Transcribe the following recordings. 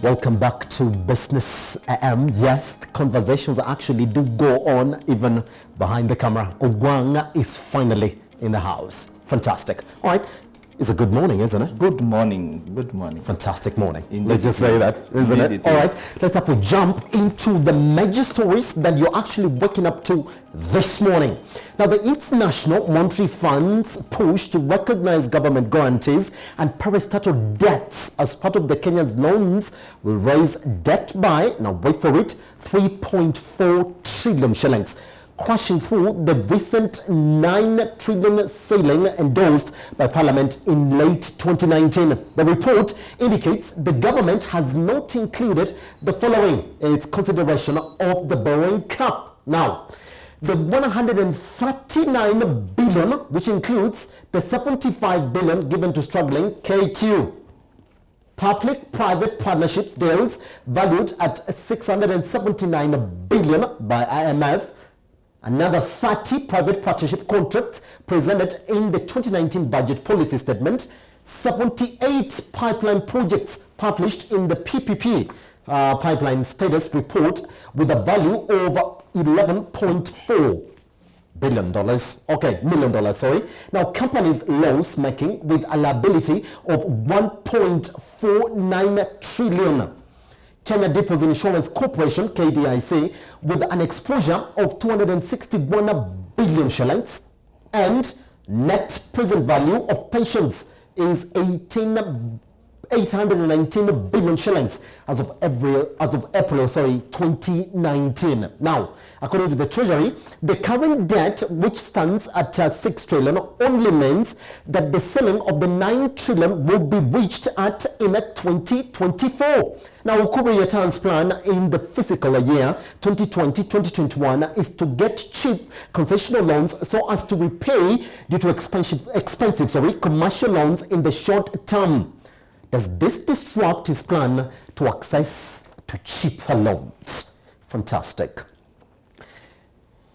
Welcome back to Business AM. Yes, the conversations actually do go on even behind the camera. Ogwang is finally in the house. Fantastic. All right. It's a good morning, isn't it? Good morning. Good morning. Fantastic morning. Indeed. Let's just say that, isn't it? All right. Let's have to jump into the major stories that you're actually waking up to this morning. Now, the International Monetary Fund's push to recognize government guarantees and parastatal debts as part of the Kenya's loans will raise debt by, now wait for it, 3.4 trillion shillings, crashing through the recent 9 trillion ceiling endorsed by Parliament in late 2019. The report indicates the government has not included the following in its consideration of the borrowing cap. Now, the 139 billion, which includes the 75 billion given to struggling KQ, public-private partnerships deals valued at 679 billion by IMF, another 30 private partnership contracts presented in the 2019 budget policy statement, 78 pipeline projects published in the PPP pipeline status report with a value of $11.4 billion. $million. Now, companies loans making with a liability of 1.49 trillion. Kenya Deposit Insurance Corporation, KDIC, with an exposure of 261 billion shillings, and net present value of pensions is 819 billion shillings as of April 2019. Now, according to the Treasury, the current debt, which stands at 6 trillion, only means that the ceiling of the 9 trillion will be reached in 2024. Now, Ukuru Yatan's plan in the fiscal year 2020-2021 is to get cheap concessional loans so as to repay due to expensive commercial loans in the short term. Does this disrupt his plan to access to cheaper loans? Fantastic.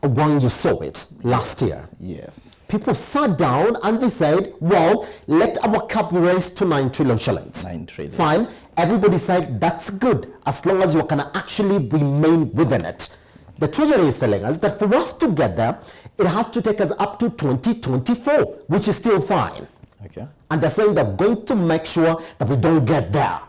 When you saw it last year, yes, people sat down and they said, well, let our cap be raised to 9 trillion shillings. 9 trillion. Fine. Everybody said that's good as long as you can actually remain within it. The Treasury is telling us that for us to get there, it has to take us up to 2024, which is still fine. Okay. And they're saying they're going to make sure that we don't get there.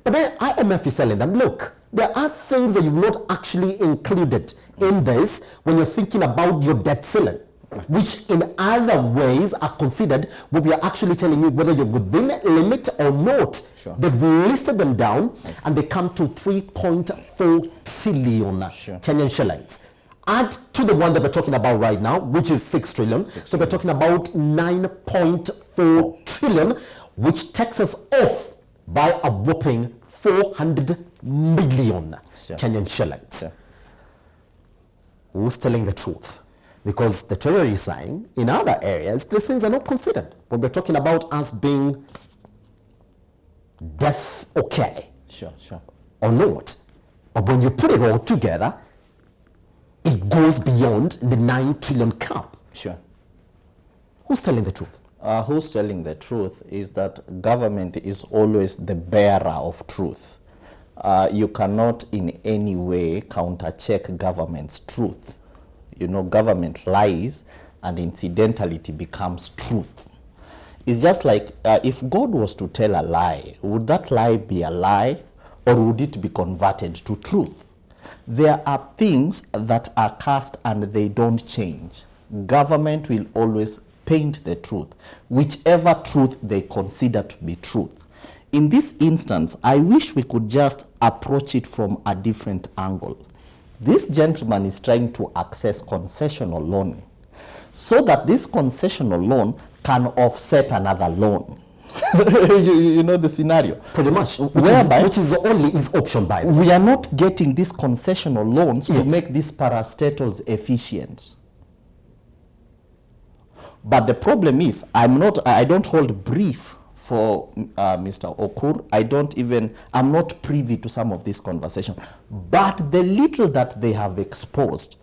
But then IMF is telling them, look, there are things that you've not actually included in this when you're thinking about your debt ceiling, which in other ways are considered when we are actually telling you whether you're within a limit or not. Sure. They've listed them down, and they come to 3.4 trillion Kenyan shillings. Add to the one that we're talking about right now, which is 6 trillion. So we're talking about 9.4 trillion, which takes us off by a whopping 400 million Kenyan shillings. Who's telling the truth? Because the Treasury is saying in other areas, these things are not considered. When we're talking about us being death okay. Sure. Or not. But when you put it all together, it goes beyond the 9 trillion cap. Sure. Who's telling the truth? Who's telling the truth is that government is always the bearer of truth. You cannot in any way counter-check government's truth. You know, government lies and incidentality becomes truth. It's just like if God was to tell a lie, would that lie be a lie or would it be converted to truth? There are things that are cast and they don't change. Government will always paint the truth, whichever truth they consider to be truth. In this instance, I wish we could just approach it from a different angle. This gentleman is trying to access concessional loan so that this concessional loan can offset another loan. you know the scenario. Pretty much. Which is only his option, by the way. We are not getting these concessional loans to make these parastatals efficient. But the problem is, I don't hold brief for Mr. Okur. I'm not privy to some of this conversation. But the little that they have exposed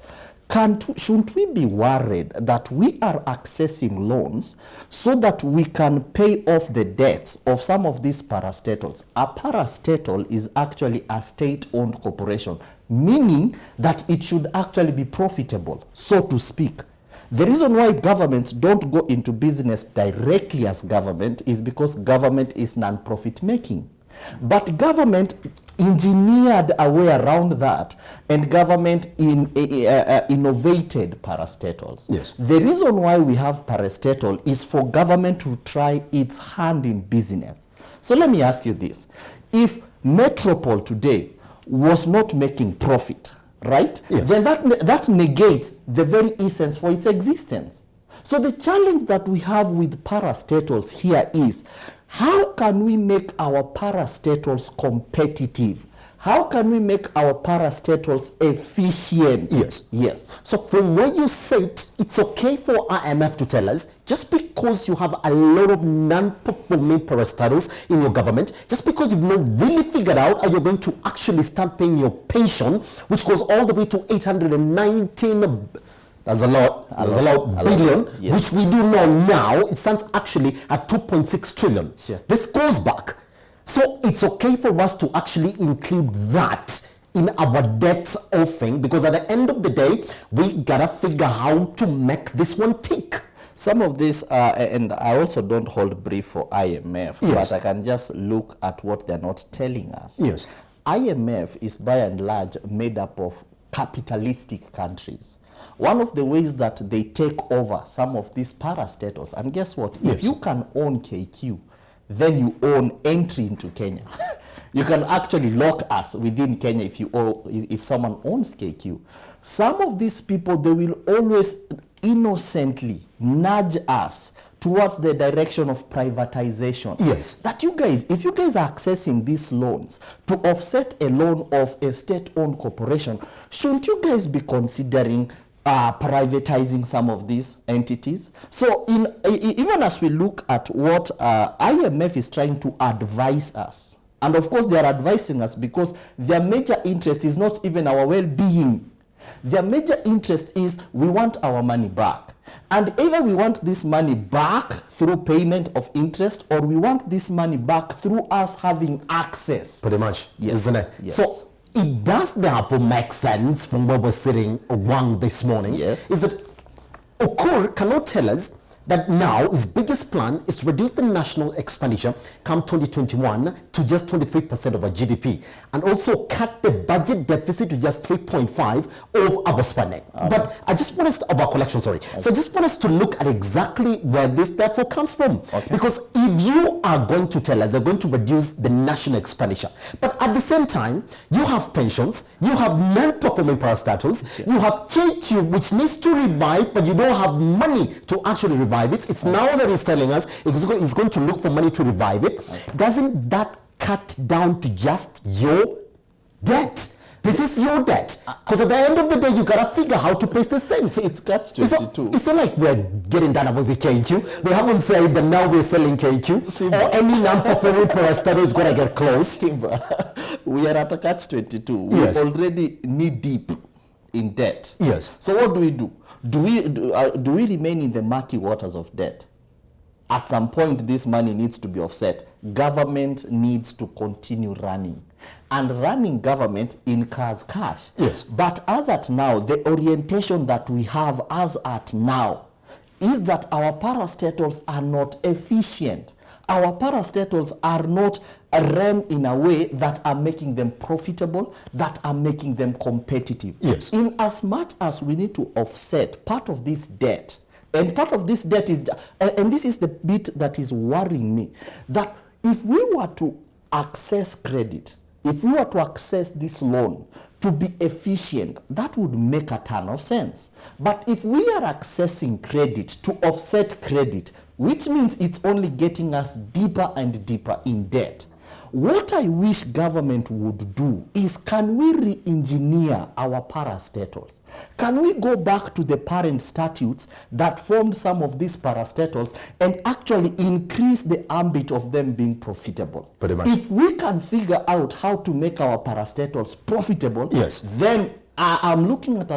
shouldn't we be worried that we are accessing loans so that we can pay off the debts of some of these parastatals? A parastatal is actually a state-owned corporation, meaning that it should actually be profitable, so to speak. The reason why governments don't go into business directly as government is because government is non-profit making. But government engineered a way around that, and government innovated parastatals. Yes. The reason why we have parastatal is for government to try its hand in business. So let me ask you this. If Metropole today was not making profit, right? Yes. Then that negates the very essence for its existence. So the challenge that we have with parastatals here is, how can we make our parastatals competitive? How can we make our parastatals efficient? Yes. Yes. So from what you said, it's okay for IMF to tell us, just because you have a lot of non-performing parastatals in your government, just because you've not really figured out how you're going to actually start paying your pension, which goes all the way to 819 That's a lot. That's a lot. Billion, yes. Which we do know now, it stands actually at 2.6 trillion. Sure. This goes back. So it's okay for us to actually include that in our debt offering, because at the end of the day, we gotta figure how to make this one tick. Some of this, and I also don't hold brief for IMF, yes. but I can just look at what they're not telling us. Yes. IMF is by and large made up of capitalistic countries. One of the ways that they take over some of these parastatals, and guess what? Yes. If you can own KQ, then you own entry into Kenya. You can actually lock us within Kenya if someone owns KQ. Some of these people, they will always innocently nudge us towards the direction of privatization. Yes. That you guys, if you guys are accessing these loans to offset a loan of a state-owned corporation, shouldn't you guys be considering privatizing some of these entities? So even as we look at what IMF is trying to advise us, and of course they are advising us because their major interest is not even our well-being. Their major interest is, we want our money back. And either we want this money back through payment of interest, or we want this money back through us having access. Pretty much, Yes. isn't it? Yes. So it does therefore make sense from where we're sitting Ogwang this morning. Yes. Is that Okur cannot tell us that now his biggest plan is to reduce the national expenditure come 2021 to just 23% of our GDP, and also cut the budget deficit to just 3.5% of our spending. But I just want us to, of our collection, sorry. So I just want us to look at exactly where this therefore comes from. Okay. Because if you are going to tell us you're going to reduce the national expenditure, but at the same time, you have pensions, you have non-performing parastatals, you have KQ, which needs to revive, but you don't have money to actually revive it. It's now that he's telling us he's going to look for money to revive it. Doesn't that cut down to just your debt? This is your debt. Because at the end of the day, you gotta figure how to pay these things. It's catch-22. It's not like we're getting done away with KQ. We haven't said that now we're selling KQ. Or any non-performing parastatal is gonna get closed. We are at a catch-22. Yes. We're already knee-deep in debt. Yes. So what do? Do we remain in the murky waters of debt? At some point, this money needs to be offset. Government needs to continue running. And running government incurs cash. Yes. But as at now, the orientation that we have as at now is that our parastatals are not efficient. Our parastatals are not run in a way that are making them profitable, that are making them competitive. Yes. In as much as we need to offset part of this debt, and part of this debt is, and this is the bit that is worrying me, that if we were to access credit, if we were to access this loan to be efficient, that would make a ton of sense. But if we are accessing credit to offset credit, which means it's only getting us deeper and deeper in debt. What I wish government would do is, can we re-engineer our parastatals? Can we go back to the parent statutes that formed some of these parastatals and actually increase the ambit of them being profitable? Pretty much. If we can figure out how to make our parastatals profitable, yes, then I'm looking at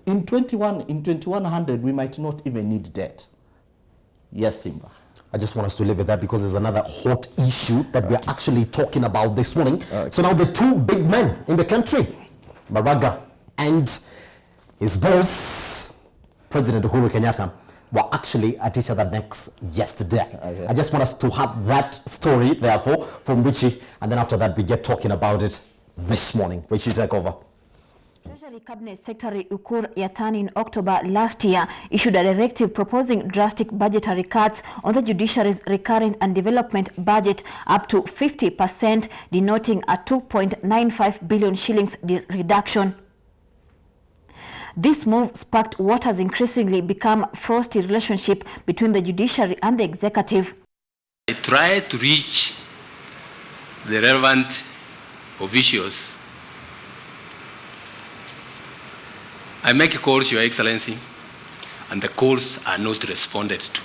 in 2100 we might not even need debt. Yes, Simba. I just want us to leave it there because there's another hot issue that we're actually talking about this morning. So now the two big men in the country, Maraga and his boss, President Uhuru Kenyatta, were actually at each other's necks yesterday. Okay. I just want us to have that story, therefore, from Richie, and then after that we get talking about it this morning. Richie, take over. Treasury Cabinet Secretary Ukur Yatani in October last year issued a directive proposing drastic budgetary cuts on the judiciary's recurrent and development budget up to 50%, denoting a 2.95 billion shillings reduction. This move sparked what has increasingly become a frosty relationship between the judiciary and the executive. I try to reach the relevant officials. I make calls, Your Excellency, and the calls are not responded to.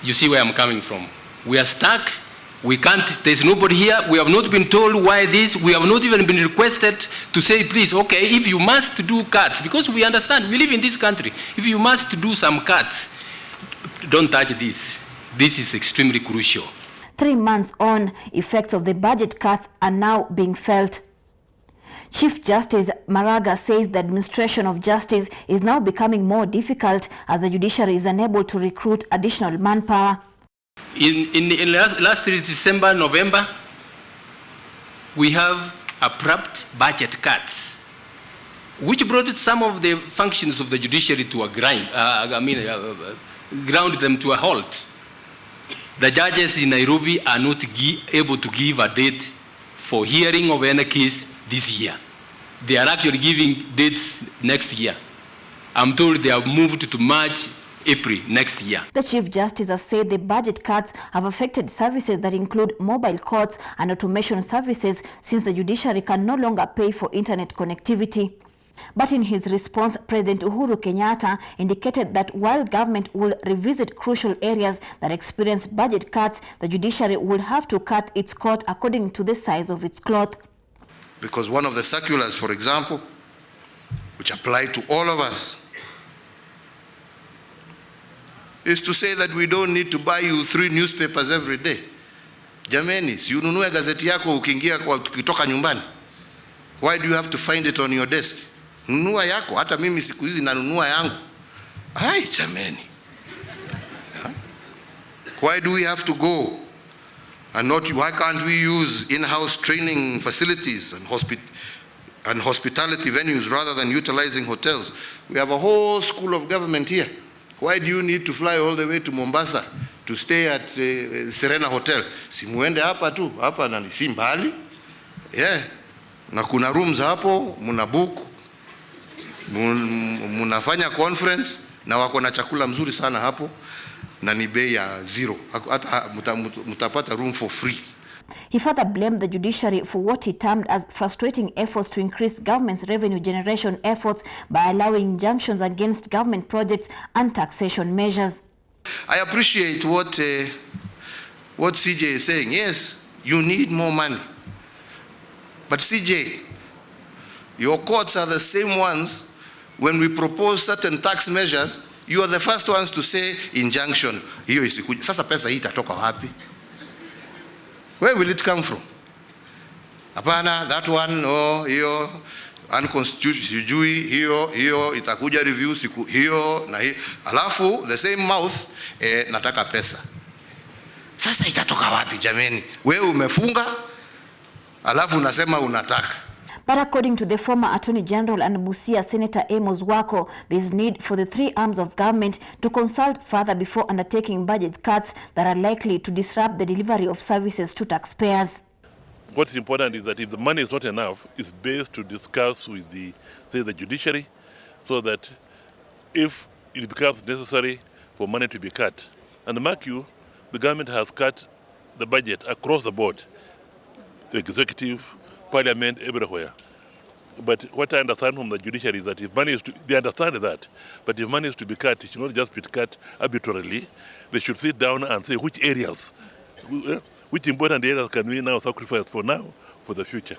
You see where I'm coming from. We are stuck. We can't, there's nobody here. We have not been told why this. We have not even been requested to say, please, okay, if you must do cuts, because we understand, we live in this country. If you must do some cuts, don't touch this. This is extremely crucial. 3 months on, effects of the budget cuts are now being felt. Chief Justice Maraga says the administration of justice is now becoming more difficult as the judiciary is unable to recruit additional manpower. In last December, November, we have abrupt budget cuts, which brought some of the functions of the judiciary to a grind, ground them to a halt. The judges in Nairobi are not able to give a date for hearing of any case this year. They are actually giving dates next year. I'm told they have moved to March, April next year. The Chief Justice has said the budget cuts have affected services that include mobile courts and automation services, since the judiciary can no longer pay for internet connectivity. But in his response, President Uhuru Kenyatta indicated that while government will revisit crucial areas that experience budget cuts, the judiciary will have to cut its court according to the size of its cloth. Because one of the circulars, for example, which apply to all of us, is to say that we don't need to buy you 3 newspapers every day. Jameni, si ununue gazeti yako ukitoka nyumbani. Why do you have to find it on your desk? Nunua yako, hata mimi siku hizi nanunua yangu. Ai, jameni. Why do we have to go? And why can't we use in-house training facilities and hospitality venues rather than utilizing hotels? We have a whole school of government here. Why do you need to fly all the way to Mombasa to stay at Serena Hotel? Si muende hapa tu, hapa na si mbali. Yeah. Na kuna rooms hapo, muna book, munafanya conference, na wako na chakula mzuri sana hapo, na ni bei ya zero. Hata mutapata room for free. He further blamed the judiciary for what he termed as frustrating efforts to increase government's revenue generation efforts by allowing injunctions against government projects and taxation measures. I appreciate what CJ is saying. Yes, you need more money. But CJ, your courts are the same ones. When we propose certain tax measures, you are the first ones to say injunction. Hiyo isikuja. Sasa pesa hii itatoka wapi? Where will it come from? Hapana, that one, oh, hiyo unconstitutional, sijui, hiyo itakuja review siku hiyo na hiyo. Alafu the same mouth, nataka pesa. Sasa itatoka wapi jameni? Wewe umefunga, alafu unasema unataka. But according to the former Attorney General and Busia Senator Amos Wako, there is need for the 3 arms of government to consult further before undertaking budget cuts that are likely to disrupt the delivery of services to taxpayers. What's important is that if the money is not enough, it's best to discuss with the judiciary, so that if it becomes necessary for money to be cut. And mark you, the government has cut the budget across the board, executive, parliament, everywhere. But what I understand from the judiciary is that if money is to, they understand that, but if money is to be cut, it should not just be cut arbitrarily. They should sit down and say which areas, which important areas can we now sacrifice for now, for the future.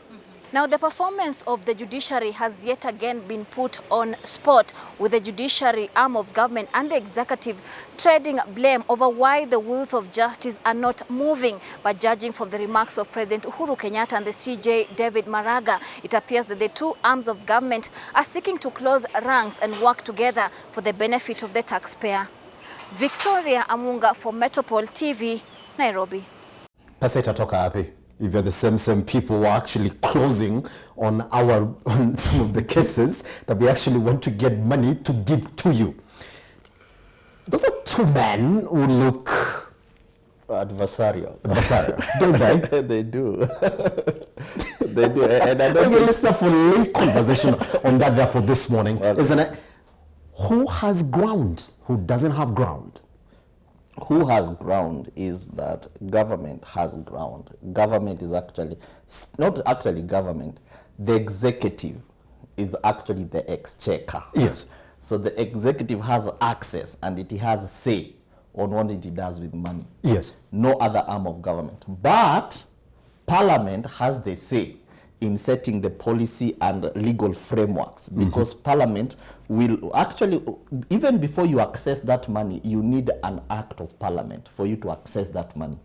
Now, the performance of the judiciary has yet again been put on spot, with the judiciary arm of government and the executive trading blame over why the wheels of justice are not moving. But judging from the remarks of President Uhuru Kenyatta and the CJ David Maraga, it appears that the two arms of government are seeking to close ranks and work together for the benefit of the taxpayer. Victoria Amunga for Metropole TV, Nairobi. Pesa itatoka happy if you're the same people who are actually closing on some of the cases that we actually want to get money to give to you. Those are two men who look Adversarial. Don't they? They do. They do. And I don't let's have a late conversation on that there for this morning, isn't it? Who has ground? Who doesn't have ground? Who has ground is that government has ground. Government is actually, not actually government, the executive is actually the exchequer. Yes. So the executive has access and it has say on what it does with money. Yes. No other arm of government. But Parliament has the say in setting the policy and legal frameworks, because Parliament will actually, even before you access that money, you need an act of Parliament for you to access that money.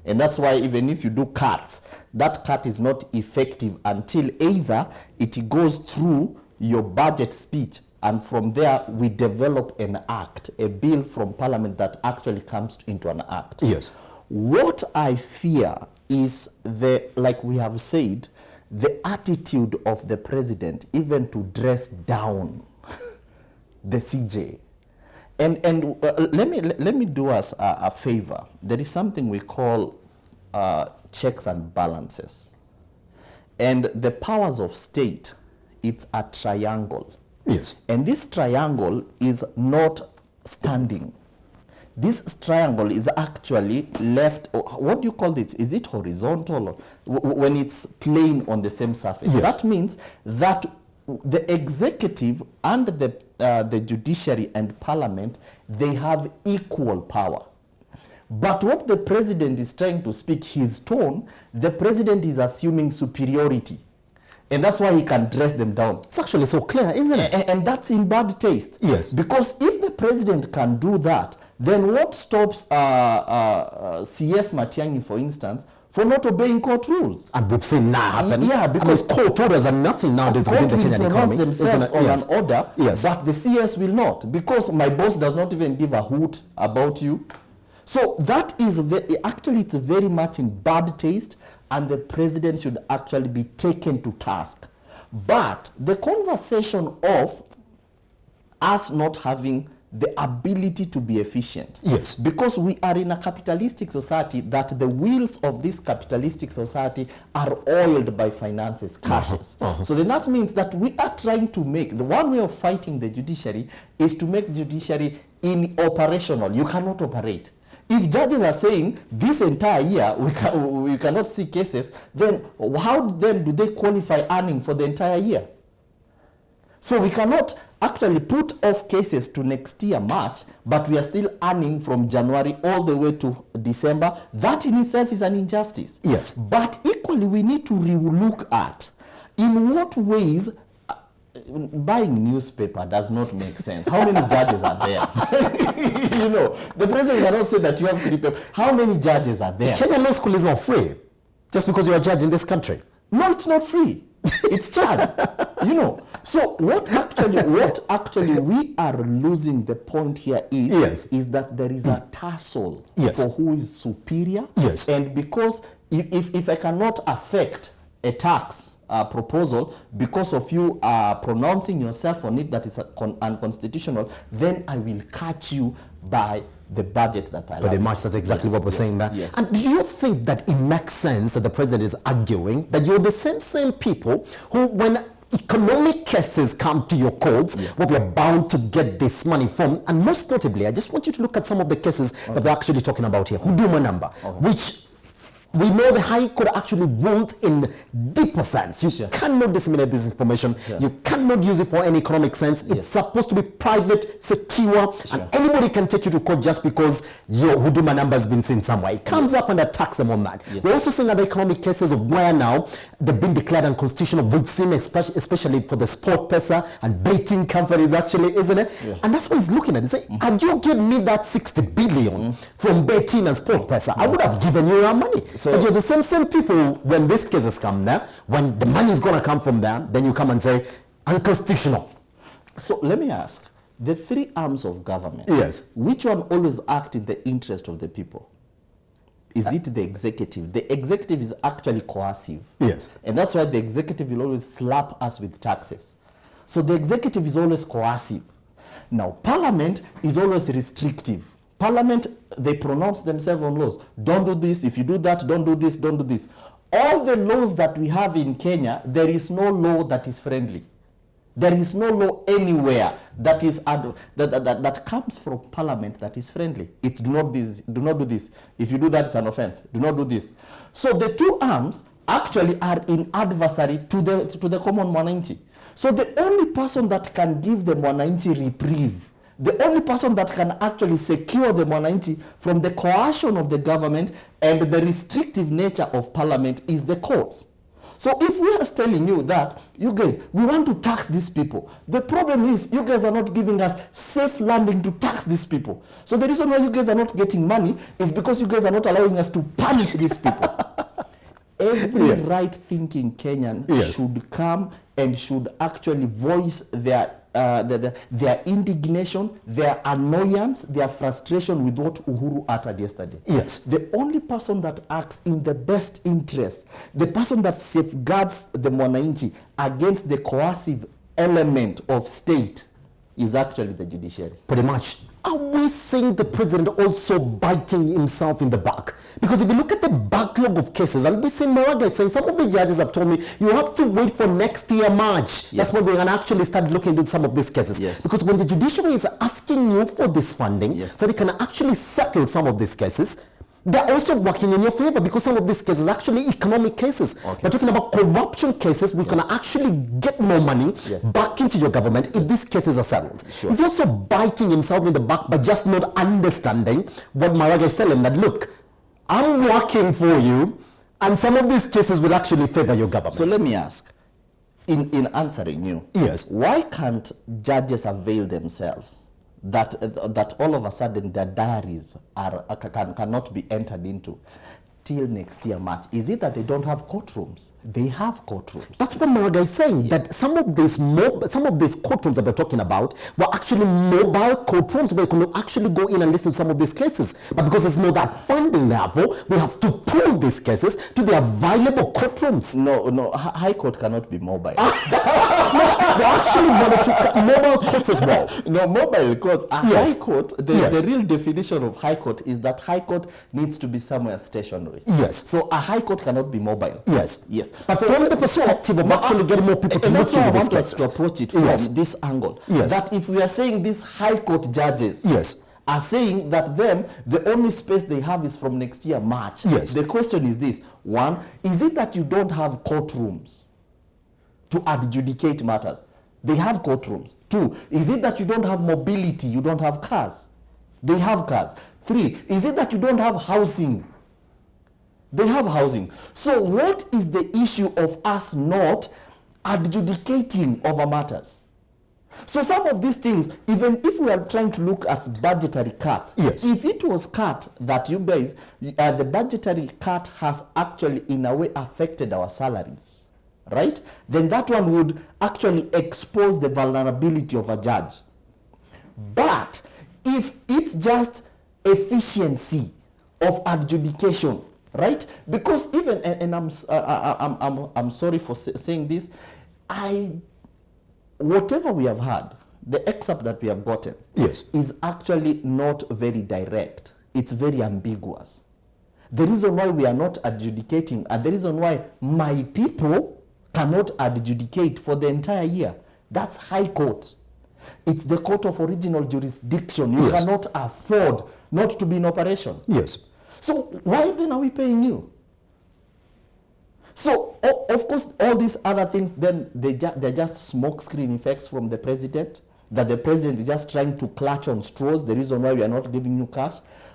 And that's why even if you do cuts, that cut is not effective until either it goes through your budget speech, and from there we develop an act, a bill from Parliament that actually comes into an act. Yes. What I fear is like we have said, the attitude of the president, even to dress down the CJ. And let me do us a favor. There is something we call checks and balances. And the powers of state, it's a triangle. Yes. And this triangle is not standing. This triangle is actually left, what do you call it? Is it horizontal? When it's plain on the same surface. Yes. That means that the executive and the judiciary and parliament, they have equal power. But what the president is trying to speak, his tone, the president is assuming superiority. And that's why he can dress them down. It's actually so clear, isn't it? And that's in bad taste. Yes. Because if the president can do that, then what stops CS Matiang'i, for instance, for not obeying court rules? And we've seen now happen. Yeah, because court orders are nothing nowadays within the Kenyan economy. Themselves on yes. an order, yes. but the CS will not, because my boss does not even give a hoot about you. So that is actually, it's very much in bad taste, and the president should actually be taken to task. But the conversation of us not having the ability to be efficient. Yes. Because we are in a capitalistic society, that the wheels of this capitalistic society are oiled by finances, cashes. So then that means that we are trying to make, the one way of fighting the judiciary is to make judiciary operational. You cannot operate. If judges are saying this entire year we cannot see cases, then how then do they qualify earning for the entire year? So we cannot actually put off cases to next year March, but we are still earning from January all the way to December. That in itself is an injustice. Yes. But equally we need to relook at in what ways buying newspaper does not make sense. How many judges are there? You know, the president cannot say that you have 3 people. How many judges are there? Kenya Law School is not free just because you're a judge in this country. No, it's not free. It's charged. You know. So what actually we are losing the point here is, yes. is that there is a tussle yes. for who is superior. Yes. And because if I cannot affect a tax proposal because of you pronouncing yourself on it that is unconstitutional, then I will catch you by the budget that I Pretty much, that's exactly what we're saying there. Yes. And do you think that it makes sense that the president is arguing that you're the same people who, when economic cases come to your courts, what we're bound to get this money from? And most notably, I just want you to look at some of the cases that we're actually talking about here. Huduma number, which we know the High Court actually ruled in deeper sense. You cannot disseminate this information. You cannot use it for any economic sense. It's supposed to be private, secure, and anybody can take you to court just because your Huduma number has been seen somewhere. It comes up and attacks them on that. We're also seeing other economic cases of where now they've been declared unconstitutional. We've seen especially for the sport pesa and betting companies actually, isn't it? And that's what he's looking at. He's saying, had you given me that 60 billion from betting and sport pesa, I would have given you your money. So, but you're the same people when these cases come there, when the money is going to come from there, then you come and say, unconstitutional. So let me ask, the three arms of government, which one always act in the interest of the people? Is it the executive? The executive is actually coercive. And that's why the executive will always slap us with taxes. So the executive is always coercive. Now, Parliament is always restrictive. Parliament, they pronounce themselves on laws. Don't do this. If you do that, don't do this, don't do this. All the laws that we have in Kenya, there is no law that is friendly. There is no law anywhere that is that comes from Parliament that is friendly. It's do not do this. If you do that, it's an offense. Do not do this. So the two arms actually are in adversary to the common mwananchi. So the only person that can give the mwananchi reprieve, the only person that can actually secure the mwananchi from the coercion of the government and the restrictive nature of Parliament is the courts. So if we are telling you that, you guys, we want to tax these people, the problem is you guys are not giving us safe landing to tax these people. So the reason why you guys are not getting money is because you guys are not allowing us to punish these people. Every right-thinking Kenyan should come and should actually voice their indignation, their annoyance, their frustration with what Uhuru uttered yesterday. The only person that acts in the best interest, the person that safeguards the mwananchi against the coercive element of state is actually the judiciary. Pretty much. Are we seeing the president also biting himself in the back? Because if you look at the backlog of cases, I'll be saying Moraga saying some of the judges have told me you have to wait for next year March. That's when we can actually start looking into some of these cases. Because when the judiciary is asking you for this funding, so they can actually settle some of these cases, they're also working in your favor because some of these cases are actually economic cases. We're talking about corruption cases. We can actually get more money back into your government if these cases are settled. He's also biting himself in the back by just not understanding what Maraga is telling him, that look, I'm working for you and some of these cases will actually favor your government. So let me ask, in answering you, why can't judges avail themselves that all of a sudden their diaries cannot be entered into till next year March? Is it that they don't have courtrooms? They have courtrooms. That's what Maraga is saying, that some of these courtrooms that we're talking about were actually mobile courtrooms where you can actually go in and listen to some of these cases. But because there's no that funding, therefore, we have to pull these cases to the available courtrooms. No, High Court cannot be mobile. They actually wanted to mobile courts as well. No, mobile courts. High Court, the real definition of High Court is that High Court needs to be somewhere stationary. So a High Court cannot be mobile. But so from the perspective of actually getting more people to look into this case, to approach it from this angle. That if we are saying these High Court judges are saying that the only space they have is from next year March. The question is this: one, is it that you don't have courtrooms to adjudicate matters? They have courtrooms. Two, is it that you don't have mobility? You don't have cars? They have cars. Three, is it that you don't have housing? They have housing. So what is the issue of us not adjudicating over matters? So some of these things, even if we are trying to look at budgetary cuts, if it was cut that you guys, the budgetary cut has actually in a way affected our salaries, right? Then that one would actually expose the vulnerability of a judge. But if it's just efficiency of adjudication, right? Because even, and I'm sorry for saying this, whatever we have had, the excerpt that we have gotten is actually not very direct. It's very ambiguous. The reason why we are not adjudicating and the reason why my people cannot adjudicate for the entire year, that's High Court. It's the court of original jurisdiction. You cannot afford not to be in operation. Yes. So why then are we paying you? So, of course, all these other things, then they're just smokescreen effects from the president, that the president is just trying to clutch on straws, the reason why we are not giving you cash.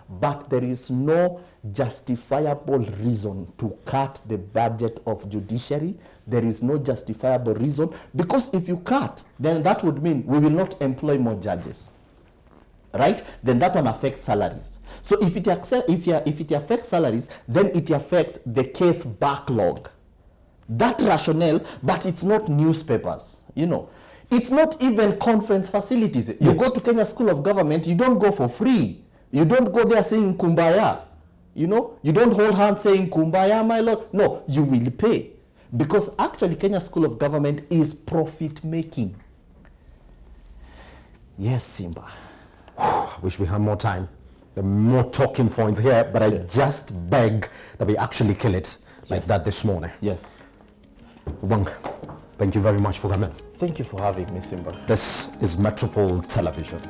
But there is no justifiable reason to cut the budget of judiciary. There is no justifiable reason, because if you cut, then that would mean we will not employ more judges. Right? Then that one affects salaries. So if it affects salaries, then it affects the case backlog. That rationale, but it's not newspapers, you know. It's not even conference facilities. You go to Kenya School of Government, you don't go for free. You don't go there saying kumbaya. You know, you don't hold hands saying kumbaya, my lord. No, you will pay. Because actually Kenya School of Government is profit making. Yes, Simba. I wish we had more time. There are more talking points here, but I just beg that we actually kill it like that this morning. Yes. Ogwang, thank you very much for coming. Thank you for having me, Simba. This is Metropole Television.